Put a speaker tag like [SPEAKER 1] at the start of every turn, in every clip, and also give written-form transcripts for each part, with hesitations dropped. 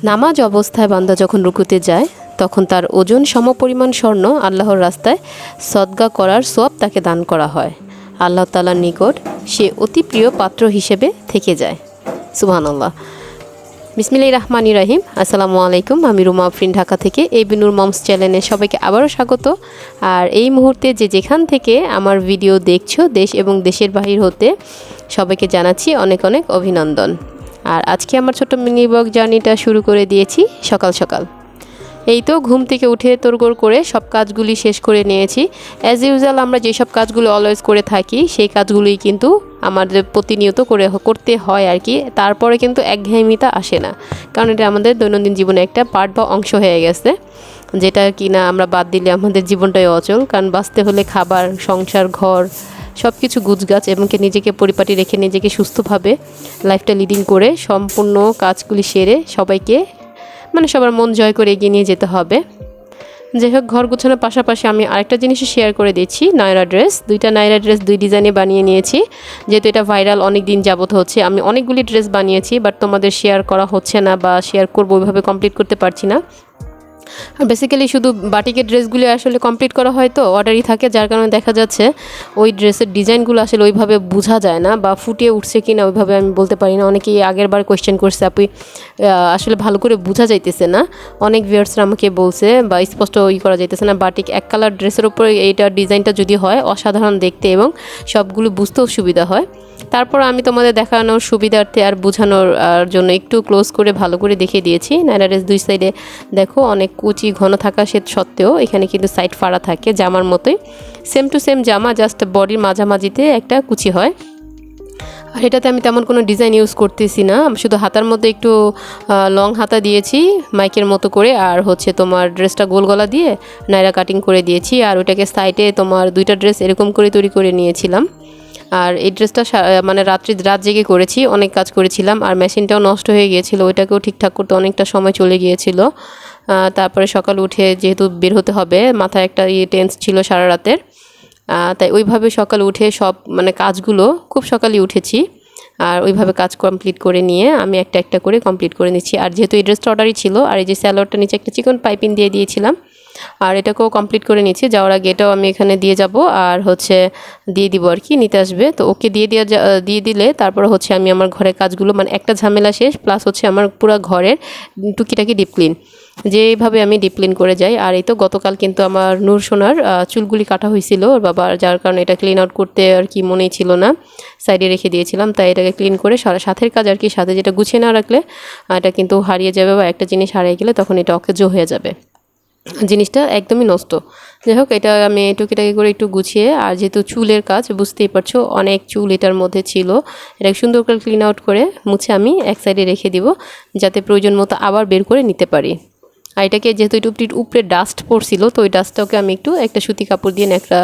[SPEAKER 1] নামাজ অবস্থায় বান্দা যখন রুকুতে যায় তখন তার ওজন সমপরিমাণ স্বর্ণ আল্লাহর রাস্তায় সদকা করার সওয়াব তাকে দান করা হয়। আল্লাহ তাআলার নিকট সে অতি প্রিয় পাত্র হিসেবে থেকে যায়। সুবহানাল্লাহ। বিসমিল্লাহির রহমানির রহিম। আসসালামু আলাইকুম। আমি রুমা আফরিন, ঢাকা থেকে এই বিনুর মমস চ্যানেলে সবাইকে আবারও স্বাগত। আর এই মুহূর্তে যেখান থেকে আমার ভিডিও দেখছো, দেশ এবং দেশের বাহির হতে সবাইকে জানাচ্ছি অনেক অনেক অভিনন্দন। আর আজকে আমার ছোট্ট মিনি ব্লগ জার্নিটা শুরু করে দিয়েছি সকাল সকাল। এই তো ঘুম থেকে উঠে তোড়গোড় করে সব কাজগুলি শেষ করে নিয়েছি। অ্যাজ ইউজুয়াল আমরা যেসব কাজগুলো অলওয়েজ করে থাকি সেই কাজগুলোই কিন্তু আমাদের প্রতিনিয়ত করতে হয় আর কি। তারপরে কিন্তু একঘেয়েমিতা আসে না, কারণ এটা আমাদের দৈনন্দিন জীবনে একটা পার্ট বা অংশ হয়ে গেছে, যেটা কি না আমরা বাদ দিলে আমাদের জীবনটাই অচল। কারণ বাঁচতে হলে খাবার, সংসার, ঘর সব কিছু গুছগাছ এবং নিজেকে পরিপাটি রেখে নিজেকে সুস্থভাবে লাইফটা লিডিং করে সম্পূর্ণ কাজগুলি সেরে সবাইকে সবার মন জয় করে এগিয়ে নিয়ে যেতে হবে। যাই হোক, ঘর গোছানোর পাশাপাশি আমি আরেকটা জিনিসও শেয়ার করে দিচ্ছি। নায়রা ড্রেস, দুইটা নায়রা ড্রেস দুই ডিজাইনে বানিয়ে নিয়েছি, যেহেতু এটা ভাইরাল অনেক দিন যাবত হচ্ছে। আমি অনেকগুলি ড্রেস বানিয়েছি, বাট তোমাদের শেয়ার করা হচ্ছে না বা শেয়ার করবো ওইভাবে কমপ্লিট করতে পারছি না। আর বেসিক্যালি শুধু বাটিকের ড্রেসগুলি আসলে কমপ্লিট করা হয় তো অর্ডারই থাকে, যার কারণে দেখা যাচ্ছে ওই ড্রেসের ডিজাইনগুলো আসলে ওইভাবে বোঝা যায় না বা ফুটিয়ে উঠছে কি না ওইভাবে আমি বলতে পারি না। অনেকেই আগের বার কোয়েশ্চেন করছে, আপনি আসলে ভালো করে বোঝা যাইতেছে না। অনেক ভিউয়ার্সরা আমাকে বলছে বা স্পষ্ট করা যাইতেছে না। বাটিক এক কালার ড্রেসের উপরে এইটার ডিজাইনটা যদি হয় অসাধারণ দেখতে এবং সবগুলো বুঝতেও সুবিধা হয়। তারপর আমি তোমাদের দেখানোর সুবিধার্থে আর বোঝানোর জন্য একটু ক্লোজ করে ভালো করে দেখিয়ে দিয়েছি। নায়রা ড্রেস দুই সাইডে দেখো অনেক কুচি ঘন থাকা সত্ত্বেও এখানে কিন্তু সাইড ফাড়া থাকে জামার মতোই, সেম টু সেম জামা, জাস্ট বডির মাঝামাঝিতে একটা কুচি হয়। আর এটাতে আমি তেমন কোনো ডিজাইন ইউজ করতেছি না, শুধু হাতার মধ্যে একটু লং হাতা দিয়েছি মাইকের মতো করে, আর হচ্ছে তোমার ড্রেসটা গোল গলা দিয়ে নায়রা কাটিং করে দিয়েছি। আর ওইটাকে সাইডে তোমার দুইটা ড্রেস এরকম করে তৈরি করে নিয়েছিলাম। আর এই ড্রেসটা রাত জেগে করেছি, অনেক কাজ করেছিলাম। আর মেশিনটাও নষ্ট হয়ে গিয়েছিলো, ওইটাকেও ঠিকঠাক করতে অনেকটা সময় চলে গিয়েছিল। তারপরে সকাল উঠে যেহেতু বের হতে হবে, মাথায় একটা টেন্স ছিল সারা রাতের, তাই ওইভাবে সকাল উঠে সব কাজগুলো খুব সকালে উঠেছি। আর ওইভাবে কাজ কমপ্লিট করে নিয়ে আমি একটা একটা করে কমপ্লিট করে নিচ্ছি। আর যেহেতু এই ড্রেসটা অর্ডারই ছিল, আর এই যে স্যালোয়ারটা নিচে একটা চিকন পাইপিং দিয়ে দিয়েছিলাম, আর এটাকেও কমপ্লিট করে নিচ্ছি। যাওয়ার আগে এটাও আমি এখানে দিয়ে যাব, আর হচ্ছে দিয়ে দিব আর কি, নিতে আসবে তো ওকে দিয়ে দিলে তারপর হচ্ছে আমি আমার ঘরের কাজগুলো একটা ঝামেলা শেষ, প্লাস হচ্ছে আমার পুরো ঘরের টুকিটাকি ডিপ ক্লিন, যেভাবে আমি ডিপ ক্লিন করে যাই। আর এই তো গতকাল কিন্তু আমার নূর সোনার চুলগুলি কাটা হয়েছিল ওর বাবার, যার কারণে এটা ক্লিন আউট করতে আর কি মনেই ছিল না, সাইডে রেখে দিয়েছিলাম। তাই এটাকে ক্লিন করে সাথের কাজ আর কি, সাথে যেটা গুছিয়ে না রাখলে এটা কিন্তু হারিয়ে যাবে, বা একটা জিনিস হারিয়ে গেলে তখন এটা অকেজ হয়ে যাবে, জিনিসটা একদমই নষ্ট। যাই হোক, এটা আমি টুকিটাকি করে একটু গুছিয়ে, আর যেহেতু চুলের কাজ বুঝতেই পারছো অনেক চুল এটার মধ্যে ছিল, এটা সুন্দর করে ক্লিন আউট করে মুছে আমি এক সাইডে রেখে দিব, যাতে প্রয়োজন মতো আবার বের করে নিতে পারি। আর এটাকে যেহেতু একটু উপরে ডাস্ট পড়ছিল, তো ওই ডাস্টটাকে আমি একটা সুতি কাপড় দিয়ে একটা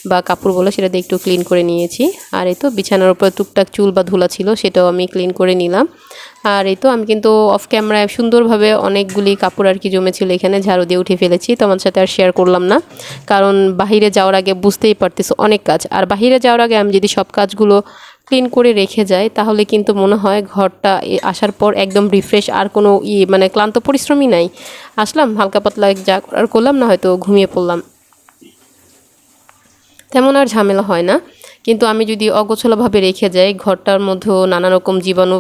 [SPEAKER 1] বা কাপড় বলে সেটা দিয়ে একটু ক্লিন করে নিয়েছি। আর এই তো বিছানার উপরে টুকটাক চুল বা ধুলা ছিল, সেটাও আমি ক্লিন করে নিলাম। আর এই তো আমি কিন্তু অফ ক্যামেরায় সুন্দরভাবে অনেকগুলি কাপড় আর কি জমেছিল এখানে ঝাড়ু দিয়ে উঠে ফেলেছি, তোমার সাথে আর শেয়ার করলাম না, কারণ বাহিরে যাওয়ার আগে বুঝতেই পারতেছো অনেক কাজ। আর বাহিরে যাওয়ার আগে আমি যদি সব কাজগুলো ক্লিন করে রেখে যাই তাহলে কিন্তু মনে হয় ঘরটা আসার পর একদম রিফ্রেশ, আর কোনো ক্লান্ত পরিশ্রমই নাই। আসলাম হালকা পাতলা যা আর করলাম, না হয়তো ঘুমিয়ে পড়লাম, তেমন আর ঝামেলা হয় না। কিন্তু আমি যদি অগোছালোভাবে রেখে যাই, ঘরটার মধ্যেও নানা রকম জীবাণু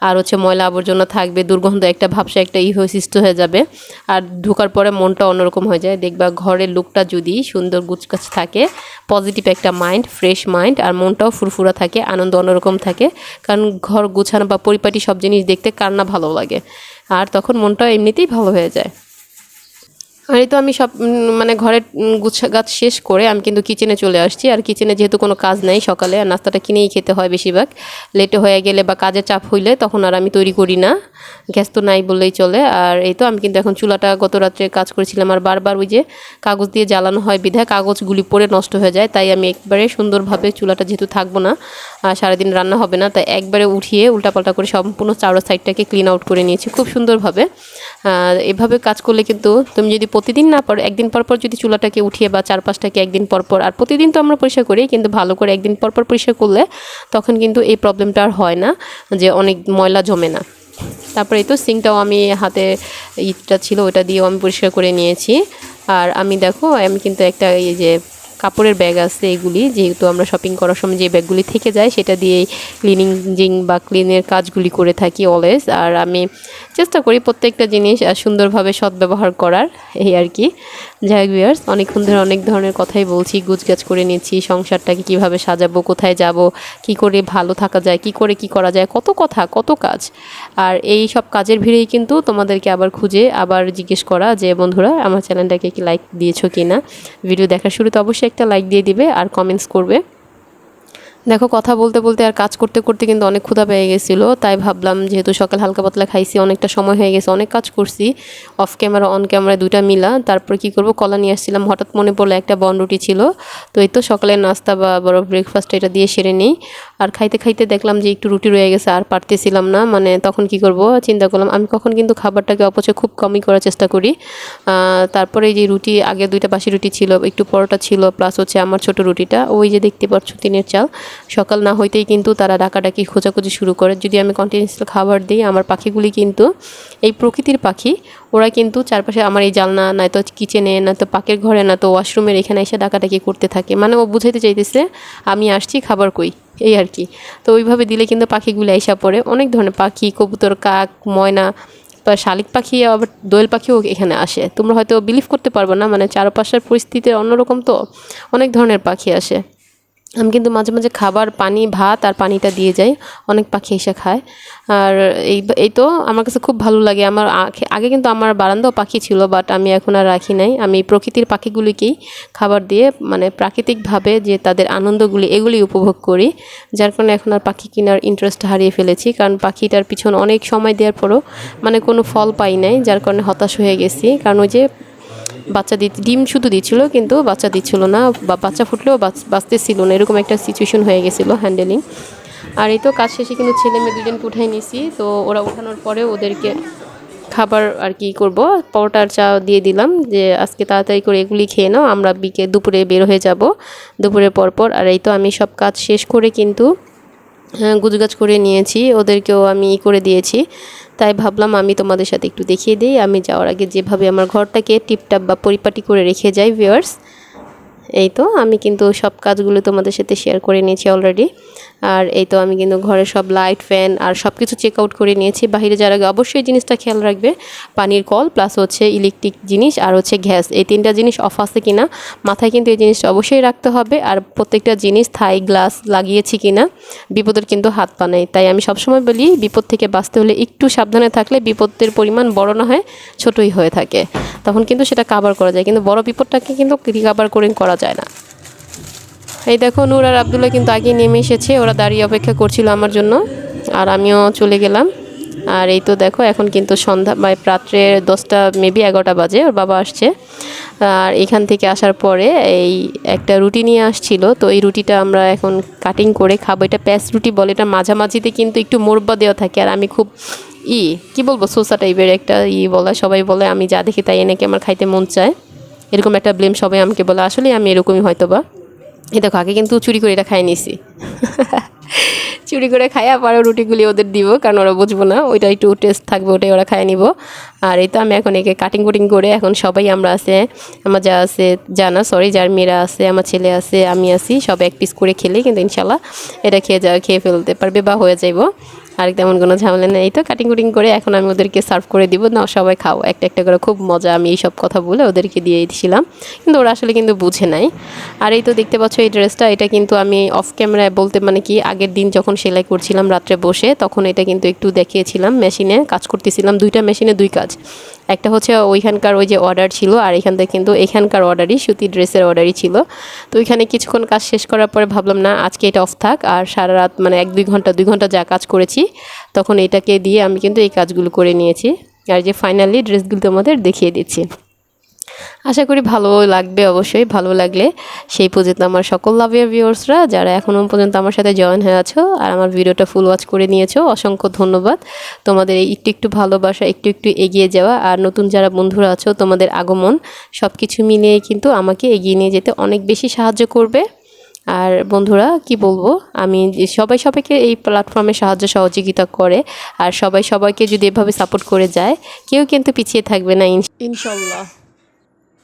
[SPEAKER 1] আর হচ্ছে ময়লা আবর্জনা থাকবে, দুর্গন্ধ একটা ভাবসা একটা সৃষ্টি হয়ে যাবে। আর ঢোকার পরে মনটা অন্যরকম হয়ে যায়। দেখবা ঘরের লুকটা যদি সুন্দর গুছগাছ থাকে, পজিটিভ একটা মাইন্ড, ফ্রেশ মাইন্ড, আর মনটাও ফুরফুরা থাকে, আনন্দ অন্যরকম থাকে। কারণ ঘর গোছানো বা পরিপাটি সব জিনিস দেখতে কার না ভালো লাগে, আর তখন মনটাও এমনিতেই ভালো হয়ে যায়। আর এই তো আমি সব ঘরের গাছ শেষ করে আমি কিন্তু কিচেনে চলে আসছি। আর কিচেনে যেহেতু কোনো কাজ নাই, সকালে আর নাস্তাটা কিনেই খেতে হয় বেশিরভাগ, লেটে হয়ে গেলে বা কাজের চাপ হইলে তখন আর আমি তৈরি করি না, গ্যাস তো নাই বললেই চলে। আর এই তো আমি কিন্তু এখন চুলাটা গত রাত্রে কাজ করেছিলাম, আর বারবার ওই যে কাগজ দিয়ে জ্বালানো হয় বিধায় কাগজগুলি পরে নষ্ট হয়ে যায়, তাই আমি একবারে সুন্দরভাবে চুলাটা যেহেতু থাকবো না আর সারাদিন রান্না হবে না, তাই একবারে উঠিয়ে উল্টাপাল্টা করে সম্পূর্ণ চারো সাইডটাকে ক্লিন আউট করে নিয়েছি খুব সুন্দরভাবে। এভাবে কাজ করলে কিন্তু তুমি যদি প্রতিদিন না পারো, একদিন পর পর যদি চুলাটাকে উঠিয়ে বা চারপাশটাকে একদিন পর পর, আর প্রতিদিন তো আমরা পরিষ্কার করি কিন্তু ভালো করে একদিন পর পর পরিষ্কার করলে তখন কিন্তু এই প্রবলেমটা আর হয় না যে অনেক ময়লা জমে না। তারপরে এই তো সিঙ্কটাও আমি হাতে ইটটা ছিল ওটা দিয়েও আমি পরিষ্কার করে নিয়েছি। আর আমি দেখো আমি কিন্তু একটা এই যে কাপড়ের ব্যাগ আছে, এগুলি যেহেতু আমরা শপিং করার সময় যে ব্যাগগুলি থেকে যায় সেটা দিয়েই ক্লিনিং বা ক্লিনের কাজগুলি করে থাকি অলওয়েজ। আর আমি চেষ্টা করি প্রত্যেকটা জিনিস সুন্দরভাবে সদ্ব্যবহার করার, এই আর কি। যাই হোক ভিউয়ার্স, অনেকক্ষণ ধরে অনেক ধরনের কথাই বলছি, গুছগাছ করে নিচ্ছি, সংসারটাকে কিভাবে সাজাবো, কোথায় যাব, কি করে ভালো থাকা যায়, কি করে কি করা যায়, কত কথা কত কাজ। আর এই সব কাজের ভিড়েই কিন্তু তোমাদেরকে আবার খুঁজে আবার জিজ্ঞেস করা যে বন্ধুরা আমার চ্যানেলটাকে কি লাইক দিয়েছো কি না। ভিডিও দেখার শুরুতে অবশ্যই একটা লাইক দিয়ে দিবে আর কমেন্টস করবে। দেখো কথা বলতে বলতে আর কাজ করতে করতে কিন্তু অনেক ক্ষুধা পেয়ে গেছিলো, তাই ভাবলাম যেহেতু সকাল হালকা পাতলা খাইছি, অনেকটা সময় হয়ে গেছে, অনেক কাজ করছি অফ ক্যামেরা অন ক্যামেরা দুইটা মিলা। তারপর কি করব, কলা নিয়ে আসছিলাম, হঠাৎ মনে পড়লো একটা বনরুটি ছিল, তো এই তো সকালের নাস্তা বা বড় ব্রেকফাস্ট এটা দিয়ে সেরে নিই। আর খাইতে খাইতে দেখলাম যে একটু রুটি রয়ে গেছে, আর পারতেছিলাম না, মানে তখন কি করব চিন্তা করলাম। আমি কখন কিন্তু খাবারটাকে অপচয় খুব কমই করার চেষ্টা করি। তারপরে এই যে রুটি, আগে দুইটা বাসি রুটি ছিল, একটু পরোটা ছিল, প্লাস হচ্ছে আমার ছোট রুটিটা, ওই যে দেখতে পাচ্ছ টিনের চাল। সকাল না হইতেই কিন্তু তারা ডাকাডাকি খোঁজাখুঁজি শুরু করে। যদি আমি কন্টিনিউসলি খাবার দিই, আমার পাখিগুলি কিন্তু এই প্রকৃতির পাখি, ওরা কিন্তু চারপাশে আমার এই জালনা নয়তো কিচেনে নয়তো পাকের ঘরে না তো ওয়াশরুমের এখানে এসে ডাকাডাকি করতে থাকে, মানে ও বুঝাইতে চাইতেছে আমি আসছি খাবার কই, এই আর কি। তো ওইভাবে দিলে কিন্তু পাখিগুলো আইসা পড়ে, অনেক ধরনের পাখি, কবুতর, কাক, ময়না বা শালিক পাখি, আবার দোয়েল পাখিও এখানে আসে। তোমরা হয়তো বিলিভ করতে পারবে না, মানে চারপাশের পরিস্থিতি অন্যরকম, তো অনেক ধরনের পাখি আসে। আমি কিন্তু মাঝে মাঝে খাবার, পানি, ভাত আর পানিটা দিয়ে যাই, অনেক পাখি এসে খায়। আর এই তো আমার কাছে খুব ভালো লাগে। আমার আগে কিন্তু আমার বারান্দাও পাখি ছিল, বাট আমি এখন আর রাখি নাই। আমি প্রকৃতির পাখিগুলিকেই খাবার দিয়ে, মানে প্রাকৃতিকভাবে যে তাদের আনন্দগুলি এগুলি উপভোগ করি, যার কারণে এখন আর পাখি কেনার ইন্টারেস্ট হারিয়ে ফেলেছি। কারণ পাখিটার পিছনে অনেক সময় দেওয়ার পরও মানে কোনো ফল পাই নাই, যার কারণে হতাশ হয়ে গেছি। কারণ ওই যে বাচ্চা ডিম শুধু দিচ্ছিল কিন্তু বাচ্চা দিচ্ছিল না, বা বাচ্চা ফুটলেও বাঁচতেছিল না, এরকম একটা সিচুয়েশন হয়ে গেছিলো হ্যান্ডেলিং। আর এই তো কাজ শেষে কিন্তু ছেলে মেয়ে দুজনকে উঠাই নিয়েছি, তো ওরা উঠানোর পরে ওদেরকে খাবার আর কি করব, পরোটার চা দিয়ে দিলাম যে আজকে তাড়াতাড়ি করে এগুলি খেয়ে নাও, আমরা দুপুরে বের হয়ে যাব দুপুরের পরপর। আর এই তো আমি সব কাজ শেষ করে কিন্তু গুজগাছ করে নিয়েছি, ওদেরকেও আমি করে দিয়েছি। তাই ভাবলাম আমি তোমাদের সাথে একটু দেখিয়ে দিই আমি যাওয়ার আগে যেভাবে আমার ঘরটাকে টিপটাপ বা পরিপাটি করে রেখে যাই ভিউয়ার্স। এই তো আমি কিন্তু সব কাজগুলো তোমাদের সাথে শেয়ার করে নিয়েছি অলরেডি। আর এই তো আমি কিন্তু ঘরের সব লাইট, ফ্যান আর সব কিছু চেক আউট করে নিয়েছি। বাইরে যাওয়ার আগে অবশ্যই জিনিসটা খেয়াল রাখবে, পানির কল প্লাস হচ্ছে ইলেকট্রিক জিনিস আর হচ্ছে গ্যাস, এই তিনটা জিনিস অফ আছে কিনা মাথায় কিন্তু এই জিনিসটা অবশ্যই রাখতে হবে। আর প্রত্যেকটা জিনিস থাই গ্লাস লাগিয়েছি কিনা, বিপদের কিন্তু হাত পা নেই। তাই আমি সবসময় বলি বিপদ থেকে বাঁচতে হলে একটু সাবধানে থাকলে বিপদের পরিমাণ বড় না হয় ছোটই হয়ে থাকে, তখন কিন্তু সেটা কাভার করা যায়, কিন্তু বড় বিপদটাকে কিন্তু রিকভার করা যায় না। এই দেখো নূর আর আব্দুল্লাহ কিন্তু আগে নেমে এসেছে, ওরা দাঁড়িয়ে অপেক্ষা করছিল আমার জন্য, আর আমিও চলে গেলাম। আর এই তো দেখো এখন কিন্তু সন্ধ্যা রাত্রে 10টা মেবি 11টা বাজে, ওর বাবা আসছে। আর এখান থেকে আসার পরে এই একটা রুটি নিয়ে আসছিল, তো এই রুটিটা আমরা এখন কাটিং করে খাবো। এটা প্যাঁচ রুটি বলে, এটা মাঝামাঝিতে কিন্তু একটু মোরব্বা দেওয়া থাকে। আর আমি খুব কি বলবো সোসা টাইপের একটা বলা, সবাই বলে আমি যা দেখি তাই এনেকে আমার খাইতে মন চায়, এরকম একটা ব্লেম সবাই আমাকে বলে, আসলে আমি এরকমই হয়তো বা। এই দেখো আগে কিন্তু চুরি করে এটা খাই নিছি চুরি করে খাইয়া পরে রুটিগুলি ওদের দিব, কারণ ওরা বুঝবো না, ওইটা একটু টেস্ট থাকবে, ওটাই ওরা খাইয়ে নিব। আর এই তো আমি এখন একে কাটিং কুটিং করে এখন সবাই আমরা আছে, আমার যা আছে যার মেয়েরা আছে, আমার ছেলে আছে, আমি আছি, সব এক পিস করে খেলে কিন্তু ইনশাল্লাহ এটা খেয়ে ফেলতে পারবে বা হয়ে যাইব, আর তেমন কোনো ঝামেলা নেই। তো কাটিং কুটিং করে এখন আমি ওদেরকে সার্ভ করে দিব, না সবাই খাও একটা একটা করে, খুব মজা। আমি এই সব কথা বলে ওদেরকে দিয়ে দিয়েছিলাম, কিন্তু ওরা আসলে কিন্তু বুঝে নাই। আর এই তো দেখতে পাচ্ছ এই ড্রেসটা, এটা কিন্তু আমি অফ ক্যামেরায় বলতে মানে কি আগের দিন যখন সেলাই করছিলাম রাত্রে বসে, তখন এটা কিন্তু একটু দেখিয়েছিলাম, মেশিনে কাজ করতেছিলাম, দুইটা মেশিনে দুই কাজ। একটা হচ্ছে ওইখানকার ওই যে অর্ডার ছিল, আর এখান থেকে কিন্তু এখানকার অর্ডারই, সুতি ড্রেসের অর্ডারই ছিল। তো ওইখানে কিছুক্ষণ কাজ শেষ করার পরে ভাবলাম না আজকে এটা অফ থাক, আর সারা রাত মানে 2 ঘন্টা যা কাজ করেছি তখন এটাকে দিয়ে আমি কিন্তু এই কাজগুলো করে নিয়েছি। আর যে ফাইনালি ড্রেসগুলো তোমাদের দেখিয়ে দিচ্ছি, আশা করি ভালো লাগবে। অবশ্যই ভালো লাগলে সেই পর্যন্ত আমার সকল লাভিয়ার ভিউয়ার্সরা যারা এখনও পর্যন্ত আমার সাথে জয়েন হয়ে আছো আর আমার ভিডিওটা ফুল ওয়াচ করে নিয়েছো, অসংখ্য ধন্যবাদ। তোমাদের এই একটু ভালোবাসা, একটু এগিয়ে যাওয়া, আর নতুন যারা বন্ধুরা আছো তোমাদের আগমন, সব কিছু মিলিয়ে কিন্তু আমাকে এগিয়ে নিয়ে যেতে অনেক বেশি সাহায্য করবে। আর বন্ধুরা কি বলবো, আমি সবাই সবাইকে এই প্ল্যাটফর্মে সাহায্য সহযোগিতা করে আর সবাই সবাইকে যদি এভাবে সাপোর্ট করে যায়, কেউ কিন্তু পিছিয়ে থাকবে না ইনশাল্লাহ।